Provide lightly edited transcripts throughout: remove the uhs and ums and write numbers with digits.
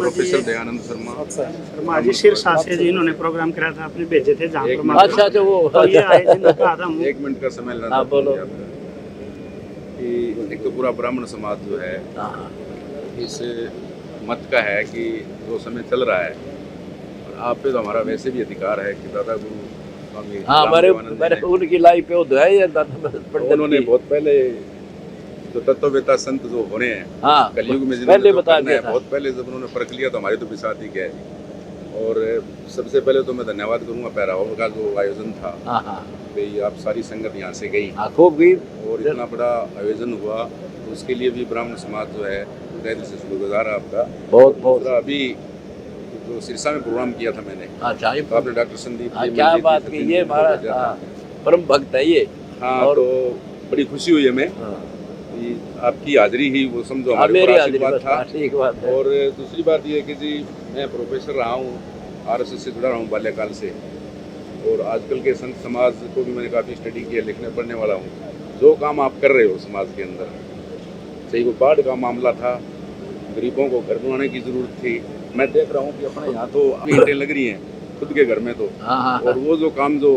Professor Dayanand Sharma ji Sirsa से जी इन्होंने programme कराया था, अपने भेजे थे जहाँ पर अच्छा अच्छा वो तो ये आए थे, कहा था एक मिनट का समय लेना हाँ, बोलो। कि एक तो पूरा ब्राह्मण समाज जो है हाँ इस मत का है कि जो समय चल रहा है और आप पे तो हमारा वैसे भी अधिकार है कि दादा गुरु स्वामी हाँ राम देवानंद जी मेरे ने- उनकी लाइफ पे तो है ये उन्होंने बहुत पहले जो तत्ववेता संत जो हो रहे हैं हाँ कलयुग में जिन्होंने पहले जो बता करना दिया है, था। बहुत पहले जब उन्होंने परख लिया तो हमारे तो बिसात ही गए। और सबसे पहले तो मैं धन्यवाद करूंगा पैराहोल का जो आयोजन था, हाँ हाँ भाई आप सारी संगत यहाँ से गई हाँ खूब भी और इतना बड़ा आयोजन हुआ, तो उसके लिए भी ब्राह्मण समाज जो है तहे दिल से शुक्रगुजार है आपका। बहुत बहुत दूसरा अभी जो सिरसा में प्रोग्राम किया था मैंने, अच्छा ये तो आपने डॉक्टर संदीप हाँ, जी, क्या मंजीत बात जी, की सचिन ये जी को हमारा भेजा था। हाँ, परम भक्त है ये। हाँ और- तो बड़ी खुशी हुई हमें हाँ, कि आपकी हाजिरी ही वो समझो हाँ, हमारे मेरी ऊपर हाजिरी आशीर्वाद बस, था। हाँ, ठीक बात है। और दूसरी बात ये है कि जी मैं प्रोफेसर रहा हूँ, आरएसएस से जुड़ा रहा हूँ बाल्यकाल से, और आजकल के संत समाज को भी मैंने काफ़ी स्टडी किया, लिखने पढ़ने वाला हूँ। जो काम आप कर रहे हो समाज के अंदर, चाहे वो बाढ़ का मामला था, गरीबों को घर बनाने की ज़रूरत थी, मैं देख रहा हूँ कि अपने यहाँ तो ईंटें लग रही हैं खुद के घर में तो, हाँ हाँ और वो जो काम जो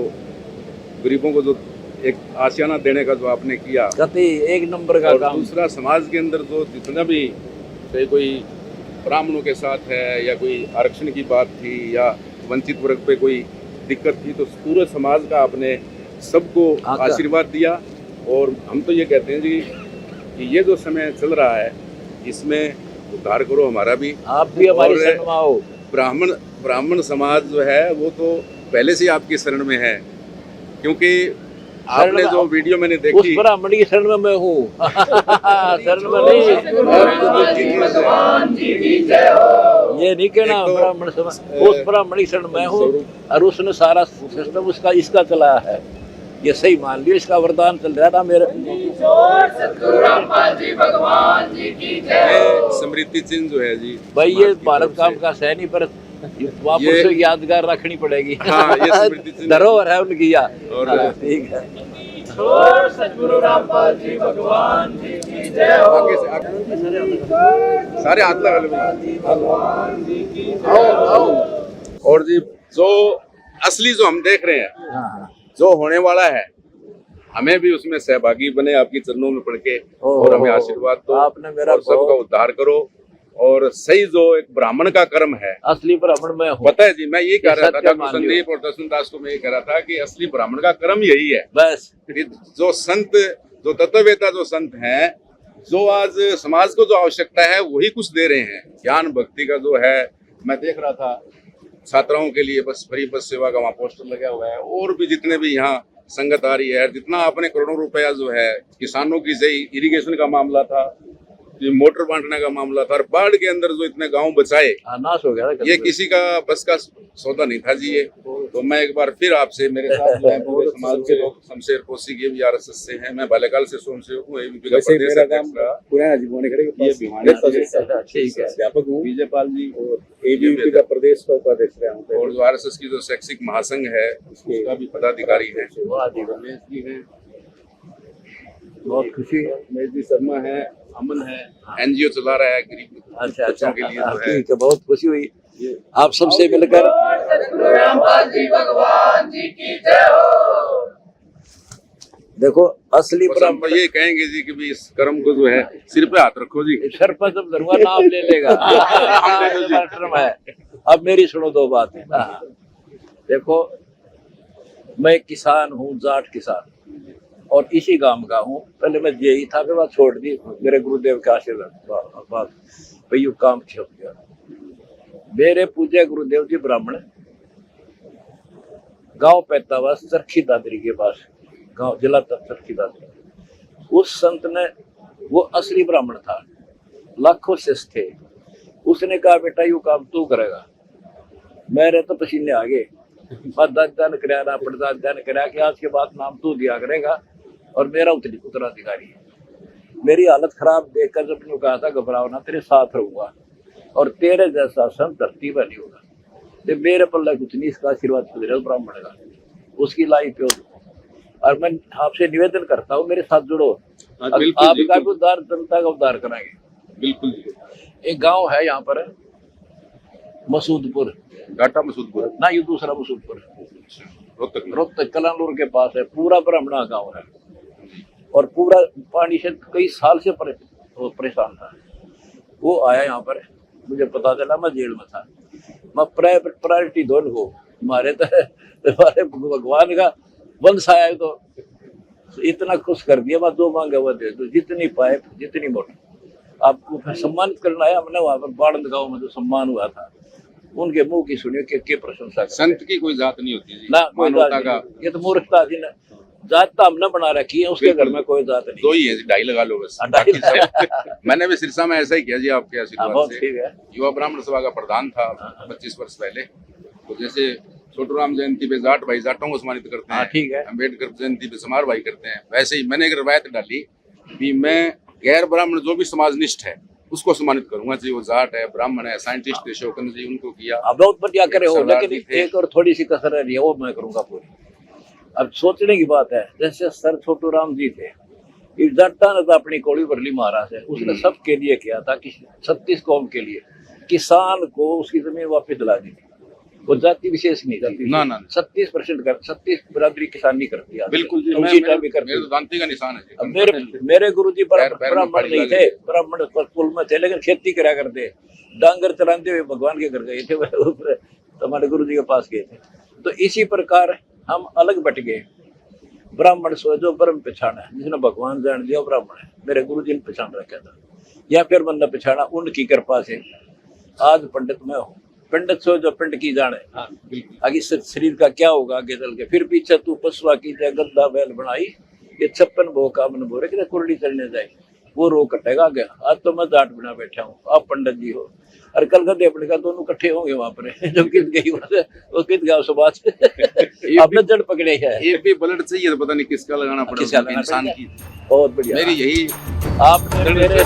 गरीबों को जो एक आशियाना देने का जो आपने किया, कति एक नंबर का और काम। दूसरा समाज के अंदर जो जितना भी चाहे कोई ब्राह्मणों के साथ है या कोई आरक्षण की बात थी या वंचित वर्ग पे कोई दिक्कत थी, तो पूरे समाज का आपने सबको हाँ, आशीर्वाद दिया। और हम तो ये कहते हैं जी कि ये जो समय चल रहा है इसमें उद्धार करो हमारा भी, आप भी हमारी और शरण में आओ। ब्राह्मण समाज जो है वो तो पहले से ही आपकी शरण में है, क्योंकि आपने जो वीडियो मैंने उस देखी, ब्राह्मण की शरण में मैं हूँ शरण में नहीं, ये नहीं कहना एक तो, ब्राह्मण समाज, उस ब्राह्मण की शरण में हूँ और उसने सारा सिस्टम उसका इसका चलाया है, ये सही मान लियो, इसका वरदान चल रहा था मेरे। ये स्मृति चिन्ह जो है जी भाई समाज ये की भारत तरफ काम से। का सह नहीं, पर वापस से यादगार रखनी पड़ेगी। हाँ, ये स्मृति चिन्ह धरोहर है उनकी या और हाँ, ठीक है। आगे से आगे सारे हाथ लगा लो। और जी जो असली जो हम देख रहे हैं, हाँ, हाँ। जो होने वाला है, हमें भी उसमें सहभागी बने आपकी चरणों में पड़ के, और हमें आशीर्वाद दो, आपने मेरा और सबका बहुत- उद्धार करो। और सही जो एक ब्राह्मण का कर्म है, असली ब्राह्मण में हूँ पता है जी, मैं ये कह रहा था सत्य डॉक्टर मान लियो। संदीप और दसुनदास को मैं ये कह रहा था कि असली ब्राह्मण का कर्म यही है बस। कि जो संत, जो तत्ववेता जो संत हैं, जो आज समाज को जो आवश्यकता है वही कुछ दे रहे हैं। ज्ञान भक्ति का जो है, मैं देख रहा था छात्राओं के लिए बस फ्री बस सेवा का वहाँ पोस्टर लगा हुआ है, और भी जितने भी यहाँ संगत आ रही है, जितना आपने करोड़ों रुपया जो है किसानों की सही इरिगेशन का मामला था, ये मोटर बांटने का मामला था, और बाढ़ के अंदर जो इतने गांव बचाए, नाश हो गया ये किसी का बस का सौदा नहीं था जी। ये तो मैं एक बार फिर आपसे, मेरे साथ जो है पूरे समाज के लोग, शमशेर कोसी के भी आरएसएस से हैं, मैं बाल्यकाल से स्वयंसेवक हूँ, एबीपी का प्रदेश अध्यक्ष रहा, ये भिवानी ठीक है। अध्यापक हूँ, विजयपाल जी, और एबीपी का प्रदेश का उपाध्यक्ष रहा हूँ। और जो आरएसएस की जो शैक्षिक महासंघ है उसका भी पदाधिकारी है, रमेश जी हैं, बहुत खुशी है। रमेश जी शर्मा है, अमन है, एनजीओ चला रहा है गरीब अच्छा बच्चों के लिए जो है। ठीक है, बहुत खुशी हुई आप सबसे मिलकर। देखो असली बस हम ये कहेंगे जी कि भी इस कर्म को जो है सिर पे हाथ रखो जी। सर पर जब धरूंगा नाम ले लेगा शर्म है। अब मेरी सुनो दो बात। देखो मैं किसान हूँ, जाट किसान, और इसी गांव का हूँ। पहले मैं यही था, फिर बात छोड़ दी, मेरे गुरुदेव का आशीर्वाद भाई यू काम छप गया। मेरे पूज्य गुरुदेव जी ब्राह्मण, गांव पैतावास चरखी दादरी के पास, गांव जिला चरखी दादरी। उस संत ने, वो असली ब्राह्मण था, लाखों शिष्य थे। उसने कहा बेटा यू काम तू करेगा। मेरे तो पसीने आ गए। दादा ने कराया, परदादा ने कराया कि आज के बाद नाम तू दिया करेगा और मेरा उत्तराधिकारी है। मेरी हालत खराब देखकर जब ने कहा था घबराओ ना, तेरे साथ रहूंगा और तेरे जैसा संत धरती पर नहीं होगा। तो मेरे पल्ला कुछ नहीं, इसका आशीर्वाद ब्राह्मण का, उसकी लाइफ पे। और मैं आपसे निवेदन करता हूँ मेरे साथ जुड़ो, आपका भी उद्धार, जनता का उद्धार कराएंगे। बिल्कुल जी। एक गांव है यहाँ पर, मसूदपुर, घाटा मसूदपुर, ना ये दूसरा मसूदपुर, रोहतक में। रोहतक कलानूर के पास है, पूरा ब्राह्मणा गांव है और पूरा पानी से कई साल से वो परेशान था। वो आया यहाँ पर, मुझे पता चला, मैं जेल में था, मैं प्रायोरिटी दो को हमारे हमारे भगवान का वंश आया तो इतना खुश कर दिया, मैं जो मांगा वो दे दो, जितनी पाइप जितनी मोटर। आपको फिर सम्मानित करना आया हमने वहाँ पर बाड़ंद गाँव में जो सम्मान हुआ था, उनके मुंह की सुनियो के प्रशंसा कर। संत की कोई जात नहीं होती जी, ना कोई मानवता जात का नहीं, ये तो मूर्खता थी ना, जात तो हमने बना रखी है, उसके घर में कोई जात नहीं। दो ही है जी, ढाई लगा लो बस। हाँ, ढाई बाकी सब मैंने भी सिरसा में ऐसा ही किया जी, आपके हाँ, आशीर्वाद बहुत से। ठीक है। युवा ब्राह्मण सभा का प्रधान था 25 वर्ष पहले। तो जैसे छोटूराम जयंती पे जाट भाई जाटों को सम्मानित करते हाँ, हैं, ठीक है। अम्बेडकर जयंती पे समार भाई करते हैं, वैसे ही मैंने एक रवायत डाली कि मैं गैर ब्राह्मण जो भी समाजनिष्ठ है उसको सम्मानित करूंगा, चाहे वो जाट है, ब्राह्मण है, साइंटिस्ट है, शौकन जी, उनको किया। अब बहुत बढ़िया करे हो, सरदार लेकिन जी थे। एक और थोड़ी सी कसर रही है, वो मैं करूंगा पूरी। अब सोचने की बात है, जैसे सर छोटू राम जी थे, इस जाटा ने तो अपनी कोड़ी भरली महाराज है, उसने सबके लिए किया था कि 36 कौम के लिए, किसान को उसकी जमीन वापस दिला दी थी। वो जाति विशेष नहीं, जाति ना, ना। 37% कर 36 बरादरी किसान नहीं करती आज। बिल्कुल जी, उसी टाइम भी मेरे करती। तो दांती का निशान है जी। अब मेरे गुरुजी पैर में ब्राह्मण पानी नहीं डाले। थे, ब्राह्मण कुल में थे, लेकिन खेती करा करते, डांगर चलाते हुए भगवान के घर गए थे, तो हमारे गुरुजी के पास गए थे। तो इसी प्रकार हम अलग बट गए। ब्राह्मण सो जो ब्रह्म पहचाना है, जिसने भगवान जान दिया ब्राह्मण है, मेरे गुरुजी ने पहचान रखा था, या फिर बंदा पहचाना उनकी कृपा से आज पंडित मैं हूँ। पंडित सो जो पिंड की जाने, आगे शरीर का क्या होगा आगे चल के, फिर पीछे तू पशुआ की जाए गद्दा बैल बनाई, ये 56 भो का मन बोरे कि कुरली चलने जाए, वो रो कटेगा आगे। आज तो मैं जाट बना बैठा हूँ, आप पंडित जी हो, और कल गद्दे अपने का दोनों इकट्ठे होंगे वहां पर। जब कित गई वो कित गया समाज आपने जड़ पकड़े है। एक भी ब्लड चाहिए तो पता नहीं किसका लगाना किसका पड़ा लगाना इंसान पड़ेगा। की। बहुत बढ़िया। मेरी यही आपने मेरे